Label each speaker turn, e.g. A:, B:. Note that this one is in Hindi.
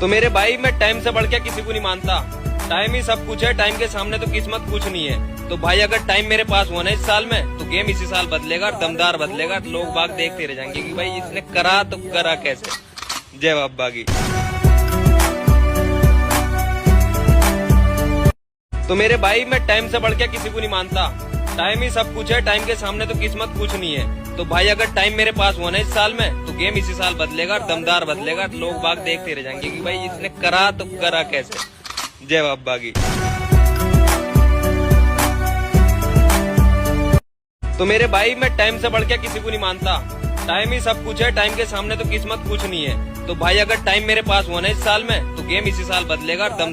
A: तो मेरे भाई मैं टाइम से बढ़ के किसी को नहीं मानता। टाइम ही सब कुछ है, टाइम के सामने तो किस्मत कुछ नहीं है। तो भाई अगर टाइम मेरे पास हुआ ना इस साल में तो गेम इसी साल बदलेगा और दमदार बदलेगा। लोग बाग देखते रह जाएंगे कि भाई इसने करा तो करा कैसे। जय बाबा की। तो मेरे भाई मैं टाइम से बढ़ के किसी को नहीं मानता। टाइम ही सब कुछ है, टाइम के सामने तो किस्मत कुछ नहीं है। तो भाई अगर टाइम मेरे पास हुआ ना इस साल में तो गेम इसी साल बदलेगा और दमदार बदलेगा। लोग बाग देखते रह जाएंगे कि भाई इसने करा तो करा कैसे। जय बाबा की। तो मेरे भाई मैं टाइम से बढ़ के किसी को नहीं मानता। टाइम ही सब कुछ है, टाइम के सामने तो किस्मत कुछ नहीं है। तो भाई अगर टाइम मेरे पास हुआ ना इस साल में तो गेम इसी साल बदलेगा और दमदार